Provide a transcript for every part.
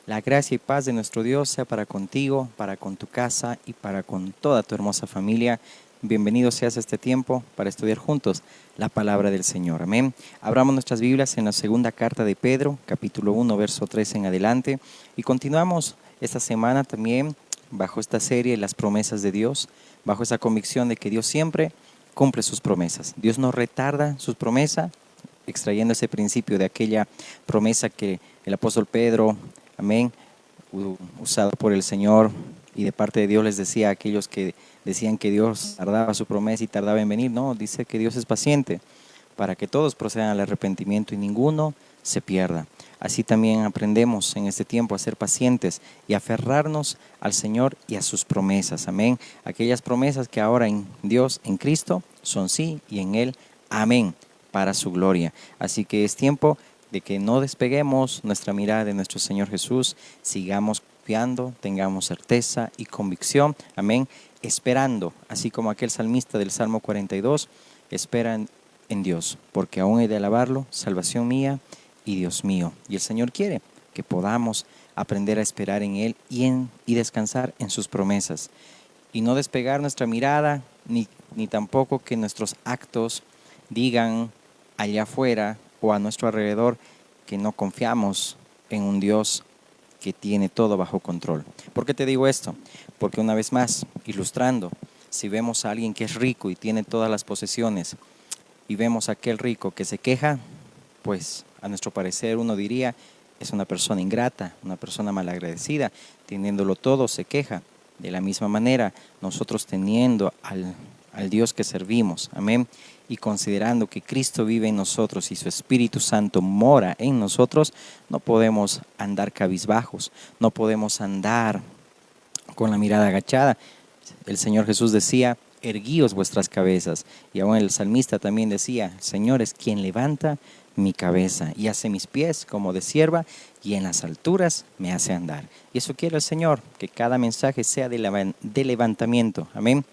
La gracia y paz de nuestro Dios sea para contigo, para con tu casa y para con toda tu hermosa familia. Bienvenido seas a este tiempo para estudiar juntos la palabra del Señor. Amén. Abramos nuestras Biblias en la segunda carta de Pedro, capítulo 1, verso 3 en adelante. Y continuamos esta semana también bajo esta serie, las promesas de Dios, bajo esa convicción de que Dios siempre cumple sus promesas. Dios no retarda sus promesas, extrayendo ese principio de aquella promesa que el apóstol Pedro, amén, usado por el Señor y de parte de Dios les decía a aquellos que decían que Dios tardaba su promesa y tardaba en venir. No, dice que Dios es paciente para que todos procedan al arrepentimiento y ninguno se pierda. Así también aprendemos en este tiempo a ser pacientes y aferrarnos al Señor y a sus promesas. Amén. Aquellas promesas que ahora en Dios, en Cristo, son sí y en Él, amén, para su gloria. Así que es tiempo de que no despeguemos nuestra mirada de nuestro Señor Jesús, sigamos confiando, tengamos certeza y convicción, amén, esperando, así como aquel salmista del Salmo 42, esperan en Dios, porque aún he de alabarlo, salvación mía y Dios mío. Y el Señor quiere que podamos aprender a esperar en Él y descansar en sus promesas, y no despegar nuestra mirada, ni tampoco que nuestros actos digan allá afuera o a nuestro alrededor que no confiamos en un Dios que tiene todo bajo control. ¿Por qué te digo esto? Porque una vez más, ilustrando, si vemos a alguien que es rico y tiene todas las posesiones y vemos a aquel rico que se queja, pues a nuestro parecer uno diría, es una persona ingrata, una persona malagradecida, teniéndolo todo se queja. De la misma manera, nosotros teniendo al Dios que servimos, amén, y considerando que Cristo vive en nosotros y su Espíritu Santo mora en nosotros, no podemos andar cabizbajos, no podemos andar con la mirada agachada. El Señor Jesús decía, erguíos vuestras cabezas. Y aún el salmista también decía, Señor es quien levanta mi cabeza y hace mis pies como de sierva y en las alturas me hace andar. Y eso quiere el Señor, que cada mensaje sea de levantamiento. Amén.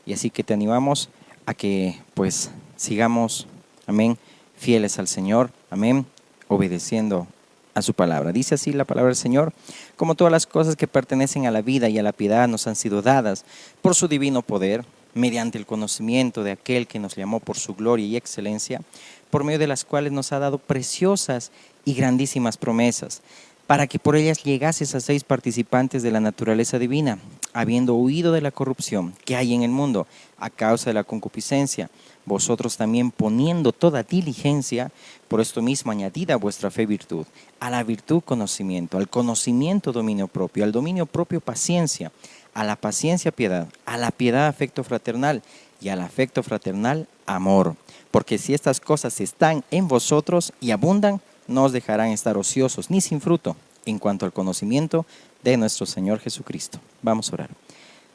Y así que te animamos a que pues sigamos, amén, fieles al Señor, amén, obedeciendo a su palabra. Dice así la palabra del Señor: como todas las cosas que pertenecen a la vida y a la piedad nos han sido dadas por su divino poder, mediante el conocimiento de aquel que nos llamó por su gloria y excelencia, por medio de las cuales nos ha dado preciosas y grandísimas promesas, para que por ellas llegases a seis participantes de la naturaleza divina, habiendo huido de la corrupción que hay en el mundo a causa de la concupiscencia, vosotros también poniendo toda diligencia, por esto mismo añadida a vuestra fe virtud, a la virtud conocimiento, al conocimiento dominio propio, al dominio propio paciencia, a la paciencia piedad, a la piedad afecto fraternal y al afecto fraternal amor. Porque si estas cosas están en vosotros y abundan, no os dejarán estar ociosos ni sin fruto en cuanto al conocimiento de nuestro Señor Jesucristo. Vamos a orar.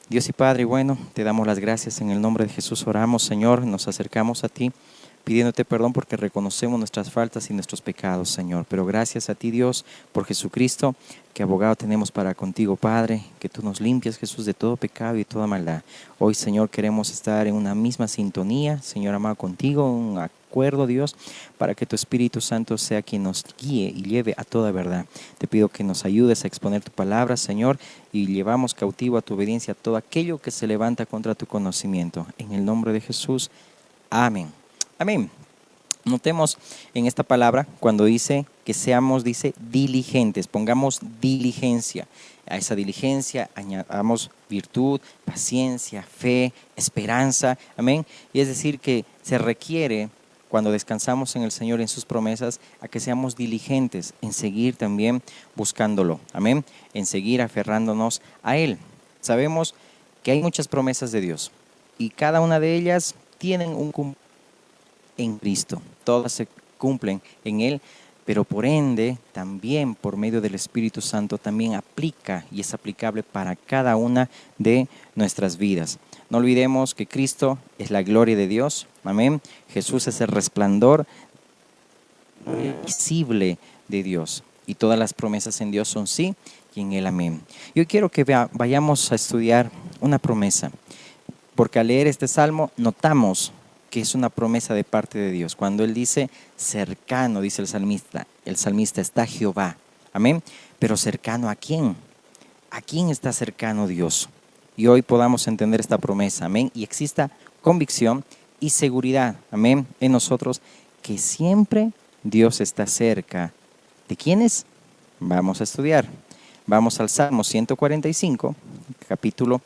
Dios y Padre bueno, te damos las gracias, en el nombre de Jesús oramos, Señor, nos acercamos a ti pidiéndote perdón porque reconocemos nuestras faltas y nuestros pecados, Señor. Pero gracias a ti, Dios, por Jesucristo, que abogado tenemos para contigo, Padre, que tú nos limpias, Jesús, de todo pecado y toda maldad. Hoy, Señor, queremos estar en una misma sintonía, Señor amado, contigo, un acuerdo, Dios, para que tu Espíritu Santo sea quien nos guíe y lleve a toda verdad. Te pido que nos ayudes a exponer tu palabra, Señor, y llevamos cautivo a tu obediencia todo aquello que se levanta contra tu conocimiento. En el nombre de Jesús, amén. Amén. Notemos en esta palabra cuando dice que seamos, dice, diligentes, pongamos diligencia. A esa diligencia añadamos virtud, paciencia, fe, esperanza, amén. Y es decir que se requiere, cuando descansamos en el Señor, en sus promesas, a que seamos diligentes en seguir también buscándolo, amén, en seguir aferrándonos a Él. Sabemos que hay muchas promesas de Dios y cada una de ellas tienen un cumplimiento en Cristo, todas se cumplen en Él, pero por ende también por medio del Espíritu Santo también aplica y es aplicable para cada una de nuestras vidas. No olvidemos que Cristo es la gloria de Dios, amén. Jesús es el resplandor visible de Dios y todas las promesas en Dios son sí y en Él amén. Yo quiero que vayamos a estudiar una promesa, porque al leer este salmo notamos que es una promesa de parte de Dios. Cuando Él dice cercano, dice el salmista está Jehová, Amén. Pero ¿cercano a quién? ¿A quién está cercano Dios? Y hoy podamos entender esta promesa, amén, y exista convicción y seguridad, amén, en nosotros, que siempre Dios está cerca. ¿De quiénes? Vamos a estudiar. Vamos al Salmo 145, capítulo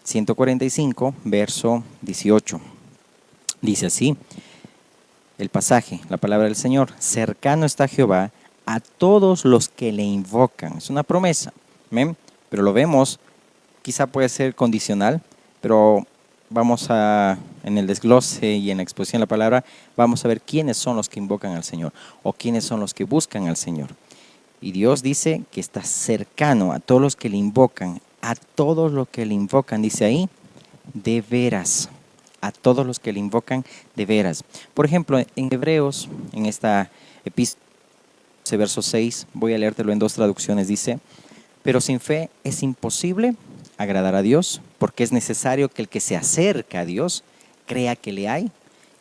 145, verso 18. Dice así el pasaje, la palabra del Señor: cercano está Jehová a todos los que le invocan. Es una promesa, amén, pero lo vemos, quizá puede ser condicional, pero en el desglose y en la exposición de la palabra, vamos a ver quiénes son los que invocan al Señor o quiénes son los que buscan al Señor. Y Dios dice que está cercano a todos los que le invocan, a todos los que le invocan, dice ahí, de veras, a todos los que le invocan de veras. Por ejemplo, en Hebreos, en esta epístola, verso 6, voy a leértelo en dos traducciones, dice: pero sin fe es imposible agradar a Dios, porque es necesario que el que se acerca a Dios crea que le hay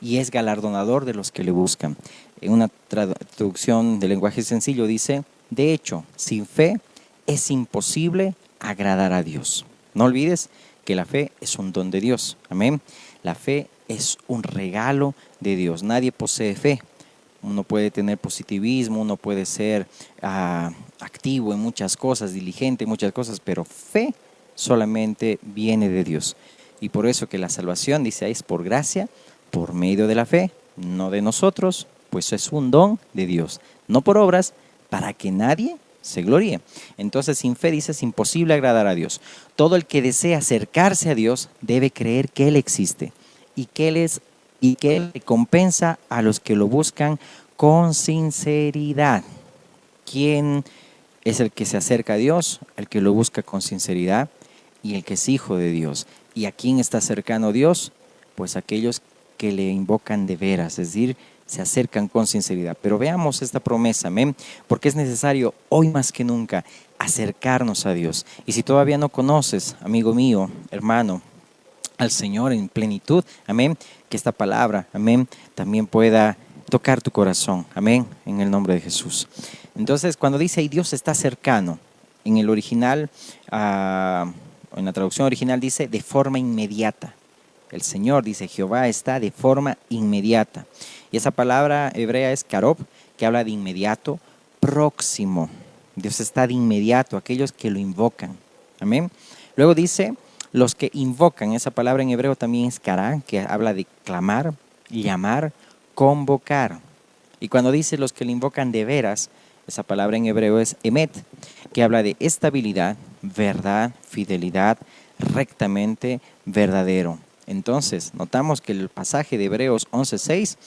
y es galardonador de los que le buscan. En una traducción de lenguaje sencillo dice: de hecho, sin fe es imposible agradar a Dios. No olvides que la fe es un don de Dios. Amén. La fe es un regalo de Dios. Nadie posee fe. Uno puede tener positivismo, uno puede ser activo en muchas cosas, diligente en muchas cosas, pero fe solamente viene de Dios. Y por eso que la salvación, dice ahí, es por gracia, por medio de la fe, no de nosotros, pues es un don de Dios, no por obras, para que nadie se gloríe. Entonces, sin fe, dice, es imposible agradar a Dios. Todo el que desea acercarse a Dios debe creer que Él existe y que Él recompensa a los que lo buscan con sinceridad. ¿Quién es el que se acerca a Dios? El que lo busca con sinceridad y el que es hijo de Dios. ¿Y a quién está cercano Dios? Pues aquellos que le invocan de veras, es decir, se acercan con sinceridad. Pero veamos esta promesa, amén, porque es necesario hoy más que nunca acercarnos a Dios. Y si todavía no conoces, amigo mío, hermano, al Señor en plenitud, amén, que esta palabra, amén, también pueda tocar tu corazón, amén, en el nombre de Jesús. Entonces, cuando dice ahí Dios está cercano, en el original, en la traducción original dice de forma inmediata. El Señor, dice Jehová, está de forma inmediata. Y esa palabra hebrea es karob, que habla de inmediato, próximo. Dios está de inmediato, aquellos que lo invocan. Amén. Luego dice, los que invocan, esa palabra en hebreo también es kará, que habla de clamar, llamar, convocar. Y cuando dice los que le invocan de veras, esa palabra en hebreo es emet, que habla de estabilidad, verdad, fidelidad, rectamente verdadero. Entonces, notamos que el pasaje de Hebreos 11:6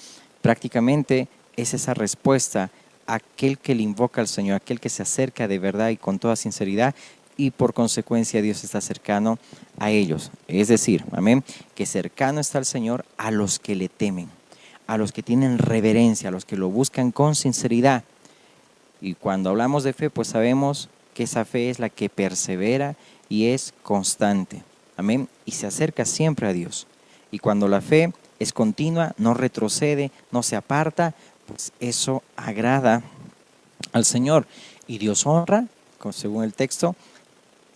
prácticamente es esa respuesta a aquel que le invoca al Señor, aquel que se acerca de verdad y con toda sinceridad, y por consecuencia Dios está cercano a ellos. Es decir, amén, que cercano está el Señor a los que le temen, a los que tienen reverencia, a los que lo buscan con sinceridad. Y cuando hablamos de fe, pues sabemos que esa fe es la que persevera y es constante. Amén. Y se acerca siempre a Dios. Y cuando la fe es continua, no retrocede, no se aparta, pues eso agrada al Señor. Y Dios honra, según el texto,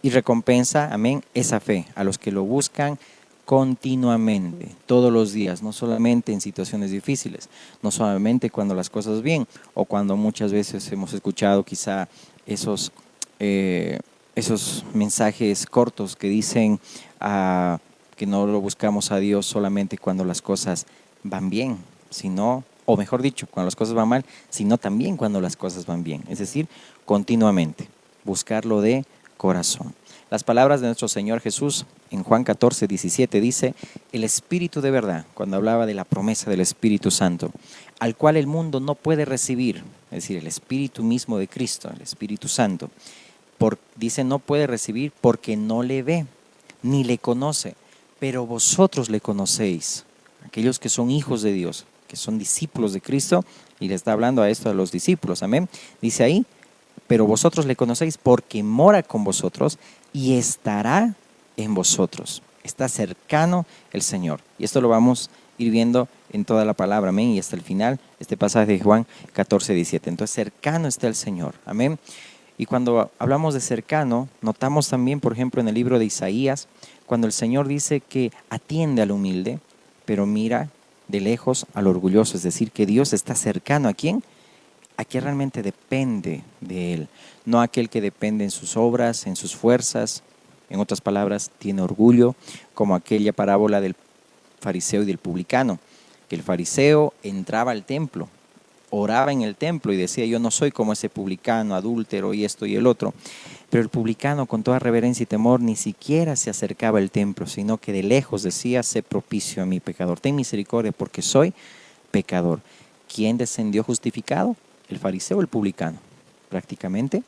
y recompensa, amén, esa fe a los que lo buscan continuamente, todos los días, no solamente en situaciones difíciles, no solamente cuando las cosas bien, o cuando muchas veces hemos escuchado quizá esos mensajes cortos que dicen que no lo buscamos a Dios solamente cuando las cosas van bien, sino, o mejor dicho, cuando las cosas van mal, sino también cuando las cosas van bien, es decir, continuamente, buscarlo de corazón. Las palabras de nuestro Señor Jesús en Juan 14:17 dice: el Espíritu de verdad, cuando hablaba de la promesa del Espíritu Santo, al cual el mundo no puede recibir, es decir, el Espíritu mismo de Cristo, el Espíritu Santo, dice no puede recibir porque no le ve, ni le conoce, pero vosotros le conocéis, aquellos que son hijos de Dios, que son discípulos de Cristo, y le está hablando a esto a los discípulos, amén, dice ahí, pero vosotros le conocéis porque mora con vosotros y estará en vosotros. Está cercano el Señor. Y esto lo vamos a ir viendo en toda la palabra, amén, y hasta el final, este pasaje de Juan 14:17. Entonces, cercano está el Señor, amén. Y cuando hablamos de cercano, notamos también, por ejemplo, en el libro de Isaías, cuando el Señor dice que atiende al humilde, pero mira de lejos al orgulloso. Es decir, que Dios está cercano a quién, a quien realmente depende de Él, no aquel que depende en sus obras, en sus fuerzas. En otras palabras, tiene orgullo, como aquella parábola del fariseo y del publicano, que el fariseo entraba al templo, oraba en el templo y decía: yo no soy como ese publicano, adúltero y esto y el otro. Pero el publicano, con toda reverencia y temor, ni siquiera se acercaba al templo, sino que de lejos decía: sé propicio a mi pecador, ten misericordia porque soy pecador. ¿Quién descendió justificado? ¿El fariseo o el publicano? Prácticamente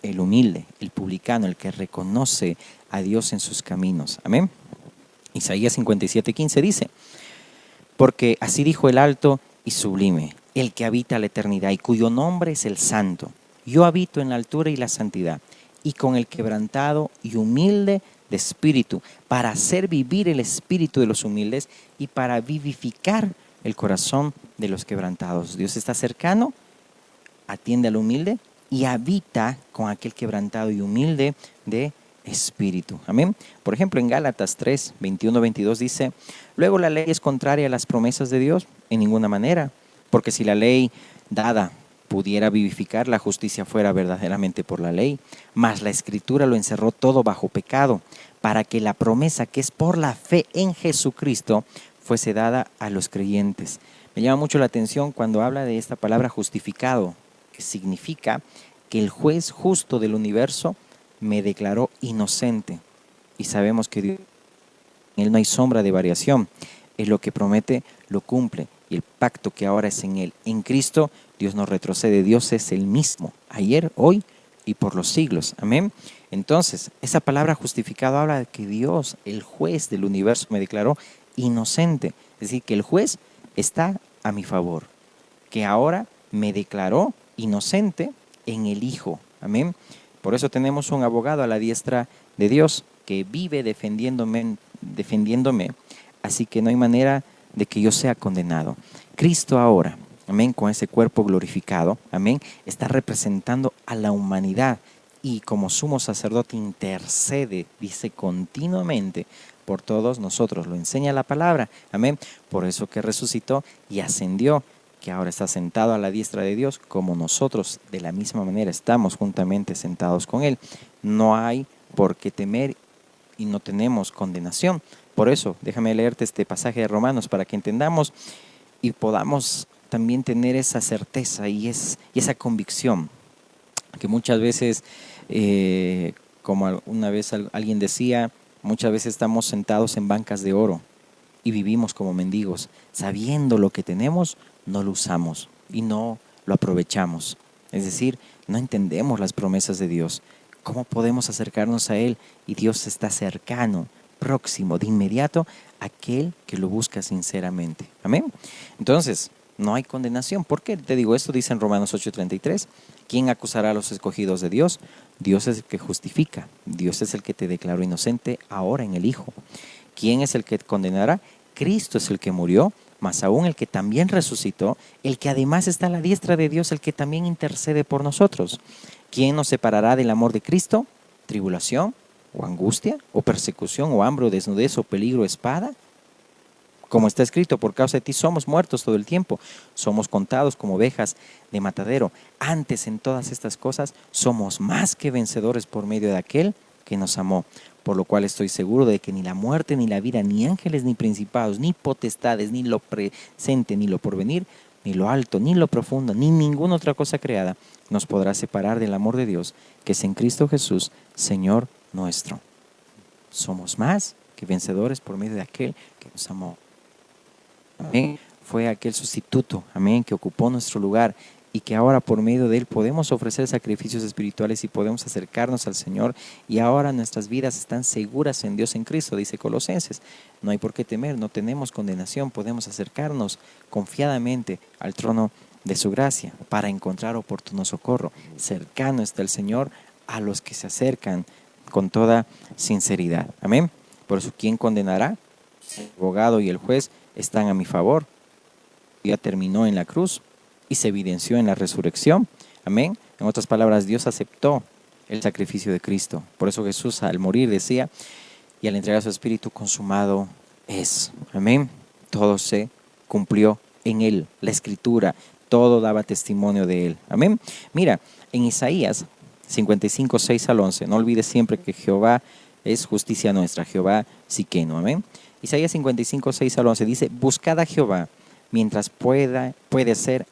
el humilde, el publicano, el que reconoce a Dios en sus caminos. Amén. Isaías 57:15 dice: porque así dijo el alto y sublime, el que habita la eternidad y cuyo nombre es el Santo. Yo habito en la altura y la santidad, y con el quebrantado y humilde de espíritu, para hacer vivir el espíritu de los humildes y para vivificar el corazón de los quebrantados. Dios está cercano, atiende al humilde y habita con aquel quebrantado y humilde de espíritu. Amén. Por ejemplo, en Gálatas 3, 21, 22 dice: luego la ley es contraria a las promesas de Dios en ninguna manera, porque si la ley dada pudiera vivificar, la justicia fuera verdaderamente por la ley, mas la escritura lo encerró todo bajo pecado, para que la promesa que es por la fe en Jesucristo fuese dada a los creyentes. Me llama mucho la atención cuando habla de esta palabra justificado, que significa que el juez justo del universo me declaró inocente. Y sabemos que Dios, en Él no hay sombra de variación. Es lo que promete, lo cumple. Y el pacto que ahora es en Él, en Cristo, Dios no retrocede. Dios es el mismo, ayer, hoy y por los siglos. Amén. Entonces, esa palabra justificado habla de que Dios, el juez del universo, me declaró inocente. Es decir, que el juez está a mi favor, que ahora me declaró inocente en el Hijo. Amén. Por eso tenemos un abogado a la diestra de Dios que vive defendiéndome, así que no hay manera de que yo sea condenado. Cristo ahora, amén, con ese cuerpo glorificado, amén, está representando a la humanidad y como sumo sacerdote intercede, dice, continuamente por todos nosotros. Lo enseña la palabra, amén. Por eso que resucitó y ascendió, que ahora está sentado a la diestra de Dios, como nosotros de la misma manera estamos juntamente sentados con Él. No hay por qué temer y no tenemos condenación. Por eso, déjame leerte este pasaje de Romanos para que entendamos y podamos también tener esa certeza y esa convicción, que muchas veces, como una vez alguien decía, muchas veces estamos sentados en bancas de oro y vivimos como mendigos, sabiendo lo que tenemos, no lo usamos y no lo aprovechamos. Es decir, no entendemos las promesas de Dios. ¿Cómo podemos acercarnos a Él? Y Dios está cercano, próximo, de inmediato, aquel que lo busca sinceramente. Amén. Entonces, no hay condenación. ¿Por qué te digo esto? Dice en Romanos 8:33, ¿quién acusará a los escogidos de Dios? Dios es el que justifica. Dios es el que te declaró inocente ahora en el Hijo. ¿Quién es el que condenará? Cristo es el que murió, más aún el que también resucitó, el que además está a la diestra de Dios, el que también intercede por nosotros. ¿Quién nos separará del amor de Cristo? ¿Tribulación o angustia o persecución o hambre o desnudez o peligro o espada? Como está escrito, por causa de ti somos muertos todo el tiempo, somos contados como ovejas de matadero. Antes en todas estas cosas somos más que vencedores por medio de aquel que nos amó. Por lo cual estoy seguro de que ni la muerte, ni la vida, ni ángeles, ni principados, ni potestades, ni lo presente, ni lo porvenir, ni lo alto, ni lo profundo, ni ninguna otra cosa creada nos podrá separar del amor de Dios, que es en Cristo Jesús, Señor nuestro. Somos más que vencedores por medio de aquel que nos amó. Amén. Fue aquel sustituto, amén, que ocupó nuestro lugar y que ahora por medio de Él podemos ofrecer sacrificios espirituales y podemos acercarnos al Señor, y ahora nuestras vidas están seguras en Dios en Cristo, dice Colosenses. No hay por qué temer, no tenemos condenación, podemos acercarnos confiadamente al trono de su gracia para encontrar oportuno socorro. Cercano está el Señor a los que se acercan con toda sinceridad. Amén. Por eso, ¿quién condenará? El abogado y el juez están a mi favor. Ya terminó en la cruz y se evidenció en la resurrección. Amén. En otras palabras, Dios aceptó el sacrificio de Cristo. Por eso Jesús al morir decía, y al entregar su espíritu, consumado es. Amén. Todo se cumplió en Él. La Escritura, todo daba testimonio de Él. Amén. Mira, en Isaías 55, 6 al 11, no olvides siempre que Jehová es justicia nuestra, Jehová Siqueno. Amén. Isaías 55, 6 al 11 dice, buscad a Jehová mientras puede ser,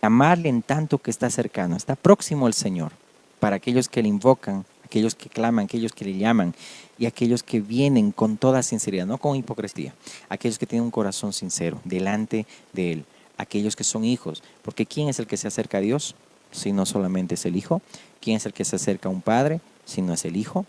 llamarle en tanto que está cercano, está próximo el Señor, para aquellos que le invocan, aquellos que claman, aquellos que le llaman y aquellos que vienen con toda sinceridad, no con hipocresía, aquellos que tienen un corazón sincero delante de Él, aquellos que son hijos, porque ¿quién es el que se acerca a Dios si no solamente es el Hijo? ¿Quién es el que se acerca a un padre si no es el Hijo?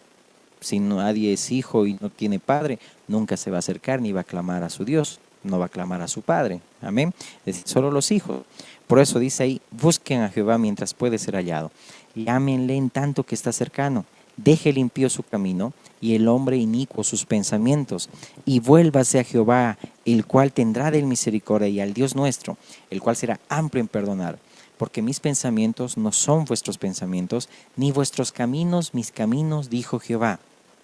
Si nadie es hijo y no tiene padre, nunca se va a acercar ni va a clamar a su Dios, no va a clamar a su Padre. Amén. Es decir, solo los hijos. Por eso dice ahí, busquen a Jehová mientras puede ser hallado. Llámenle en tanto que está cercano. Deje el impío su camino y el hombre inicuo sus pensamientos. Y vuélvase a Jehová, el cual tendrá de él misericordia, y al Dios nuestro, el cual será amplio en perdonar. Porque mis pensamientos no son vuestros pensamientos, ni vuestros caminos mis caminos, dijo Jehová.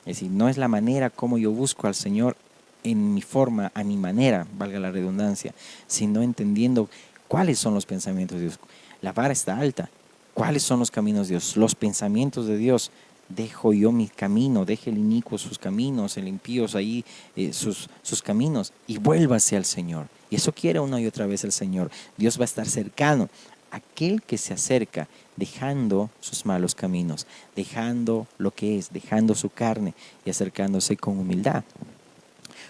Es decir, no es la manera como yo busco al Señor en mi forma, a mi manera, valga la redundancia, sino entendiendo cuáles son los pensamientos de Dios. La vara está alta. ¿Cuáles son los caminos de Dios? Los pensamientos de Dios. Dejo yo mi camino, deje el inicuo sus caminos, el impío ahí sus caminos, y vuélvase al Señor. Y eso quiere una y otra vez el Señor. Dios va a estar cercano. Aquel que se acerca dejando sus malos caminos, dejando lo que es, dejando su carne y acercándose con humildad.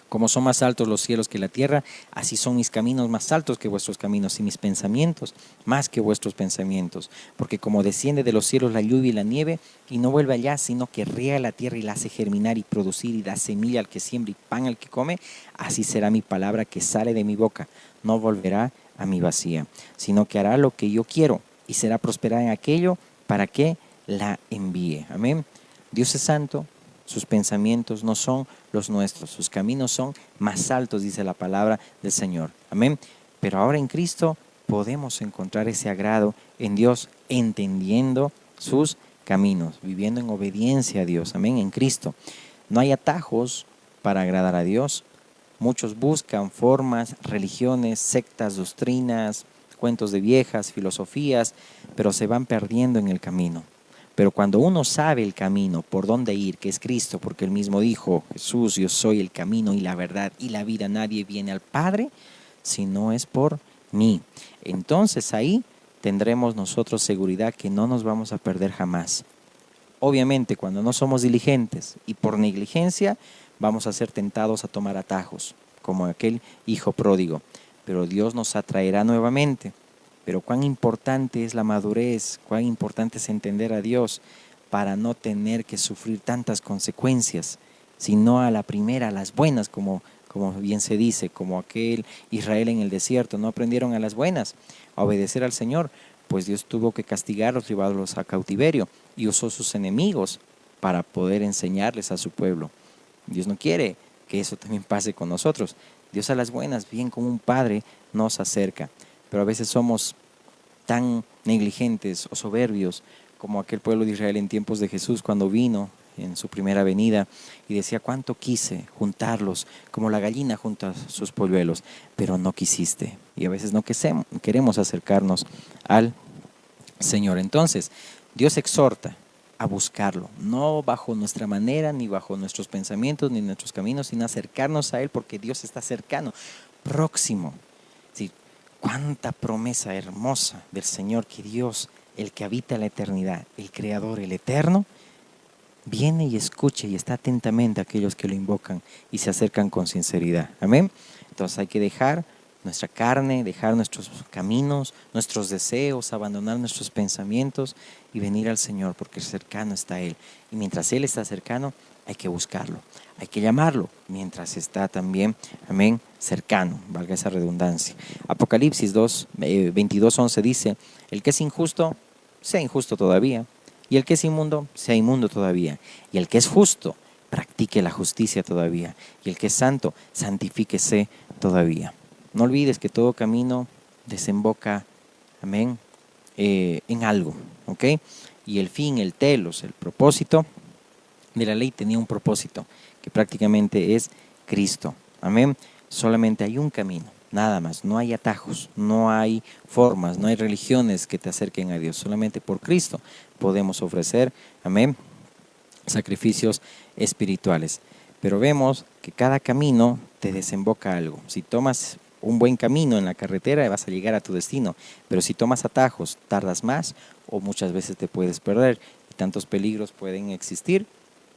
Como son más altos los cielos que la tierra, así son mis caminos más altos que vuestros caminos, y mis pensamientos más que vuestros pensamientos. Porque como desciende de los cielos la lluvia y la nieve, y no vuelve allá, sino que riega la tierra y la hace germinar y producir, y da semilla al que siembra y pan al que come, así será mi palabra que sale de mi boca. No volverá a mi vacía, sino que hará lo que yo quiero, y será prosperada en aquello para que la envíe. Amén. Dios es santo. Sus pensamientos no son los nuestros, sus caminos son más altos, dice la palabra del Señor. Amén. Pero ahora en Cristo podemos encontrar ese agrado en Dios, entendiendo sus caminos, viviendo en obediencia a Dios. Amén. En Cristo. No hay atajos para agradar a Dios. Muchos buscan formas, religiones, sectas, doctrinas, cuentos de viejas, filosofías, pero se van perdiendo en el camino. Pero cuando uno sabe el camino, por dónde ir, que es Cristo, porque Él mismo dijo, Jesús, yo soy el camino y la verdad y la vida, nadie viene al Padre si no es por mí. Entonces ahí tendremos nosotros seguridad que no nos vamos a perder jamás. Obviamente cuando no somos diligentes y por negligencia vamos a ser tentados a tomar atajos, como aquel hijo pródigo, pero Dios nos atraerá nuevamente. Pero cuán importante es la madurez, cuán importante es entender a Dios para no tener que sufrir tantas consecuencias, sino a la primera, a las buenas, como bien se dice, como aquel Israel en el desierto, no aprendieron a las buenas, a obedecer al Señor, pues Dios tuvo que castigarlos, llevarlos a cautiverio y usó sus enemigos para poder enseñarles a su pueblo. Dios no quiere que eso también pase con nosotros. Dios a las buenas, bien como un padre, nos acerca. Pero a veces somos tan negligentes o soberbios como aquel pueblo de Israel en tiempos de Jesús cuando vino en su primera venida y decía, cuánto quise juntarlos como la gallina junta sus polluelos, pero no quisiste. Y a veces no queremos acercarnos al Señor. Entonces, Dios exhorta a buscarlo, no bajo nuestra manera, ni bajo nuestros pensamientos, ni nuestros caminos, sino acercarnos a Él porque Dios está cercano, próximo. Sí, cuánta promesa hermosa del Señor, que Dios, el que habita la eternidad, el Creador, el Eterno, viene y escucha y está atentamente a aquellos que lo invocan y se acercan con sinceridad. Amén. Entonces hay que dejar nuestra carne, dejar nuestros caminos, nuestros deseos, abandonar nuestros pensamientos y venir al Señor, porque cercano está Él. Y mientras Él está cercano, hay que buscarlo, hay que llamarlo, mientras está también, amén, cercano, valga esa redundancia. Apocalipsis 22:11 dice, el que es injusto, sea injusto todavía, y el que es inmundo, sea inmundo todavía, y el que es justo, practique la justicia todavía, y el que es santo, santifíquese todavía. No olvides que todo camino desemboca, amén, en algo, ¿ok? Y el fin, el telos, el propósito de la ley tenía un propósito, que prácticamente es Cristo. Amén. Solamente hay un camino, nada más. No hay atajos, no hay formas, no hay religiones que te acerquen a Dios. Solamente por Cristo podemos ofrecer, amén, sacrificios espirituales. Pero vemos que cada camino te desemboca a algo. Si tomas un buen camino en la carretera, vas a llegar a tu destino. Pero si tomas atajos, tardas más o muchas veces te puedes perder. Y tantos peligros pueden existir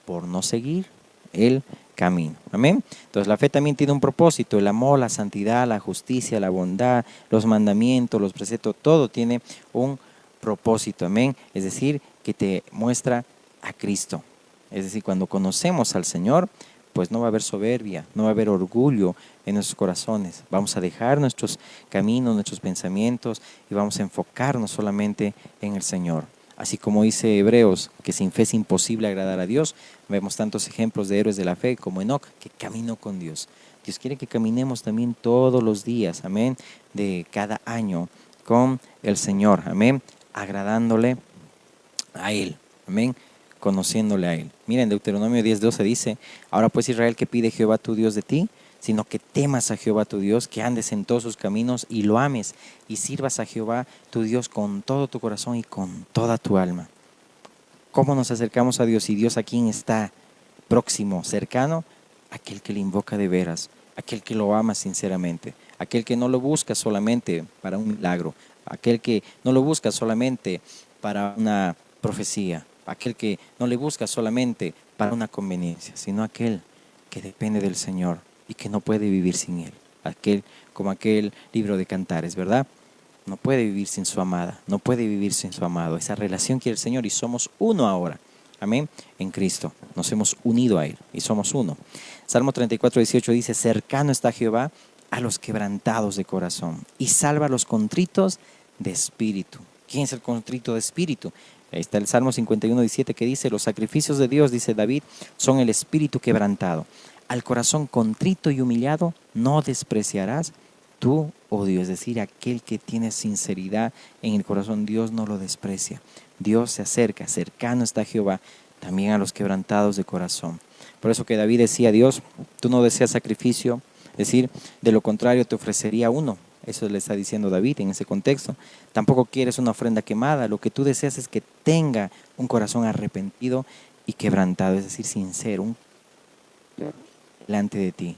por no seguir el camino. Amén. Entonces la fe también tiene un propósito: el amor, la santidad, la justicia, la bondad, los mandamientos, los preceptos, todo tiene un propósito. Amén. Es decir, que te muestra a Cristo. Es decir, cuando conocemos al Señor, pues no va a haber soberbia, no va a haber orgullo en nuestros corazones. Vamos a dejar nuestros caminos, nuestros pensamientos y vamos a enfocarnos solamente en el Señor. Así como dice Hebreos, que sin fe es imposible agradar a Dios, vemos tantos ejemplos de héroes de la fe como Enoc, que caminó con Dios. Dios quiere que caminemos también todos los días, amén, de cada año con el Señor, amén, agradándole a Él, amén, conociéndole a Él. Miren, Deuteronomio 10:12 dice: ahora pues, Israel, ¿qué pide Jehová tu Dios de ti? Sino que temas a Jehová tu Dios, que andes en todos sus caminos y lo ames, y sirvas a Jehová tu Dios con todo tu corazón y con toda tu alma. ¿Cómo nos acercamos a Dios? Y Dios, ¿a quién está próximo, cercano? Aquel que le invoca de veras, aquel que lo ama sinceramente, aquel que no lo busca solamente para un milagro, aquel que no lo busca solamente para una profecía, aquel que no le busca solamente para una conveniencia, sino aquel que depende del Señor y que no puede vivir sin Él. Aquel, como aquel libro de Cantares, ¿verdad? No puede vivir sin su amada, no puede vivir sin su amado. Esa relación quiere el Señor y somos uno ahora. Amén. En Cristo nos hemos unido a Él y somos uno. Salmo 34:18 dice: cercano está Jehová a los quebrantados de corazón y salva a los contritos de espíritu. ¿Quién es el contrito de espíritu? Ahí está el Salmo 51:17 que dice: los sacrificios de Dios, dice David, son el espíritu quebrantado. Al corazón contrito y humillado no despreciarás tú, oh Dios. Es decir, aquel que tiene sinceridad en el corazón, Dios no lo desprecia. Dios se acerca, cercano está Jehová también a los quebrantados de corazón. Por eso que David decía: Dios, tú no deseas sacrificio, es decir, de lo contrario te ofrecería uno. Eso le está diciendo David en ese contexto. Tampoco quieres una ofrenda quemada, lo que tú deseas es que tenga un corazón arrepentido y quebrantado, es decir, sincero, delante de ti.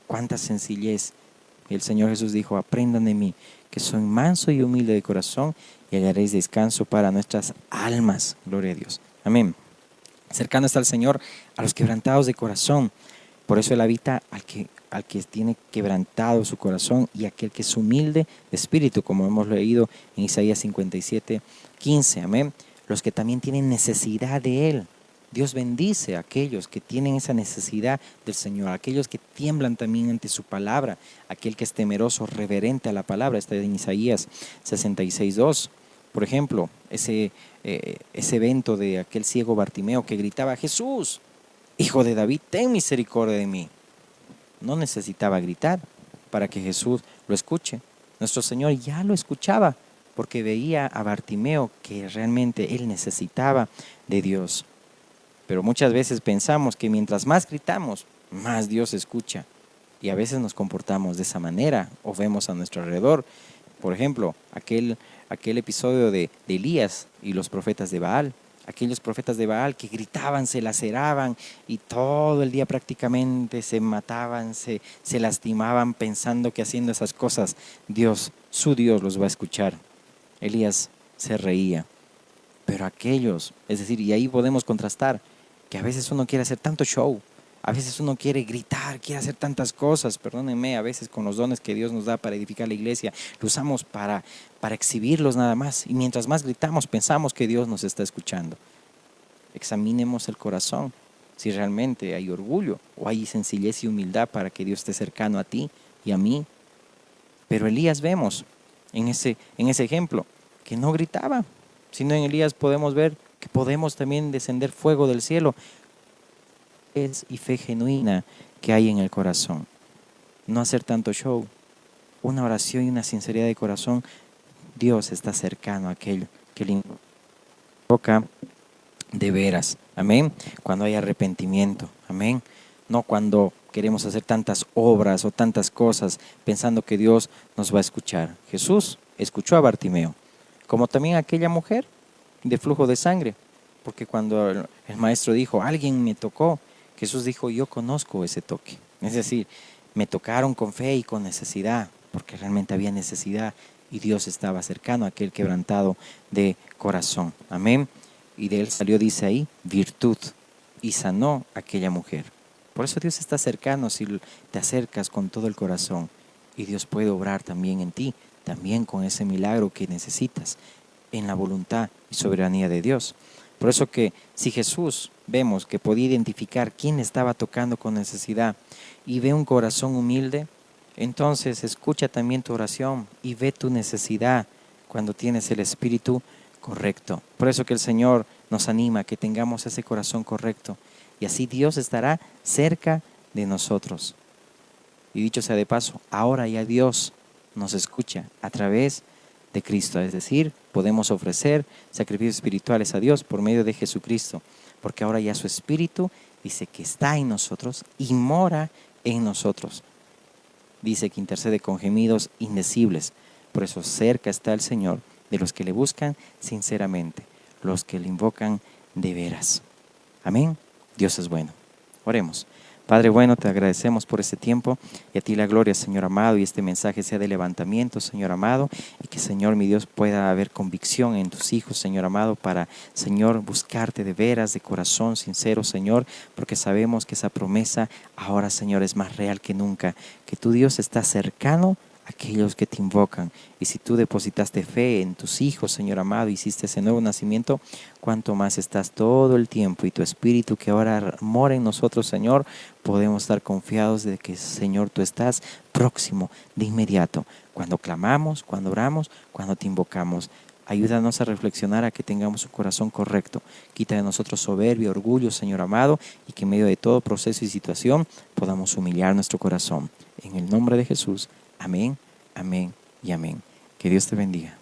Cuánta sencillez. El Señor Jesús dijo: aprendan de mí, que soy manso y humilde de corazón, y hallaréis descanso para nuestras almas. Gloria a Dios. Amén. Cercano está el Señor a los quebrantados de corazón. Por eso Él habita al que tiene quebrantado su corazón y aquel que es humilde de espíritu, como hemos leído en Isaías 57:15. Amén. Los que también tienen necesidad de Él. Dios bendice a aquellos que tienen esa necesidad del Señor, a aquellos que tiemblan también ante su palabra, aquel que es temeroso, reverente a la palabra. Está en Isaías 66:2. Por ejemplo, ese evento de aquel ciego Bartimeo que gritaba: Jesús, Hijo de David, ten misericordia de mí. No necesitaba gritar para que Jesús lo escuche. Nuestro Señor ya lo escuchaba porque veía a Bartimeo que realmente él necesitaba de Dios. Pero muchas veces pensamos que mientras más gritamos, más Dios escucha. Y a veces nos comportamos de esa manera o vemos a nuestro alrededor. Por ejemplo, aquel episodio de Elías y los profetas de Baal. Aquellos profetas de Baal que gritaban, se laceraban y todo el día prácticamente se mataban, se lastimaban pensando que haciendo esas cosas Dios, su Dios, los va a escuchar. Elías se reía. Pero aquellos, es decir, y ahí podemos contrastar, que a veces uno quiere hacer tanto show, a veces uno quiere gritar, quiere hacer tantas cosas, perdónenme, a veces con los dones que Dios nos da para edificar la iglesia, lo usamos para exhibirlos nada más. Y mientras más gritamos, pensamos que Dios nos está escuchando. Examinemos el corazón, si realmente hay orgullo o hay sencillez y humildad para que Dios esté cercano a ti y a mí. Pero Elías vemos en ese ejemplo que no gritaba, sino en Elías podemos ver que podemos también descender fuego del cielo. Es y fe genuina que hay en el corazón. No hacer tanto show. Una oración y una sinceridad de corazón Dios está cercano a aquel que le invoca de veras. Amén. Cuando hay arrepentimiento. Amén. No cuando queremos hacer tantas obras o tantas cosas pensando que Dios nos va a escuchar. Jesús escuchó a Bartimeo, como también a aquella mujer de flujo de sangre. Porque cuando el maestro dijo, alguien me tocó, Jesús dijo, yo conozco ese toque. Es decir, me tocaron con fe y con necesidad, porque realmente había necesidad y Dios estaba cercano a aquel quebrantado de corazón. Amén. Y de él salió, dice ahí, virtud, y sanó a aquella mujer. Por eso Dios está cercano si te acercas con todo el corazón. Y Dios puede obrar también en ti, también con ese milagro que necesitas, en la voluntad y soberanía de Dios. Por eso que si Jesús vemos que podía identificar quién estaba tocando con necesidad y ve un corazón humilde, entonces escucha también tu oración y ve tu necesidad cuando tienes el espíritu correcto. Por eso que el Señor nos anima a que tengamos ese corazón correcto y así Dios estará cerca de nosotros. Y dicho sea de paso, ahora ya Dios nos escucha a través de Cristo, es decir, podemos ofrecer sacrificios espirituales a Dios por medio de Jesucristo, porque ahora ya su Espíritu dice que está en nosotros y mora en nosotros. Dice que intercede con gemidos indecibles. Por eso cerca está el Señor de los que le buscan sinceramente, los que le invocan de veras. Amén. Dios es bueno. Oremos. Padre bueno, te agradecemos por este tiempo y a ti la gloria, Señor amado, y este mensaje sea de levantamiento, Señor amado, y que, Señor, mi Dios, pueda haber convicción en tus hijos, Señor amado, para, Señor, buscarte de veras, de corazón sincero, Señor, porque sabemos que esa promesa ahora, Señor, es más real que nunca, que tu Dios está cercano a aquellos que te invocan. Y si tú depositaste fe en tus hijos, Señor amado, hiciste ese nuevo nacimiento, cuanto más estás todo el tiempo y tu Espíritu que ahora mora en nosotros, Señor, podemos estar confiados de que, Señor, tú estás próximo, de inmediato, cuando clamamos, cuando oramos, cuando te invocamos. Ayúdanos a reflexionar, a que tengamos un corazón correcto. Quita de nosotros soberbia, orgullo, Señor amado, y que en medio de todo proceso y situación podamos humillar nuestro corazón. En el nombre de Jesús. Amén, amén y amén. Que Dios te bendiga.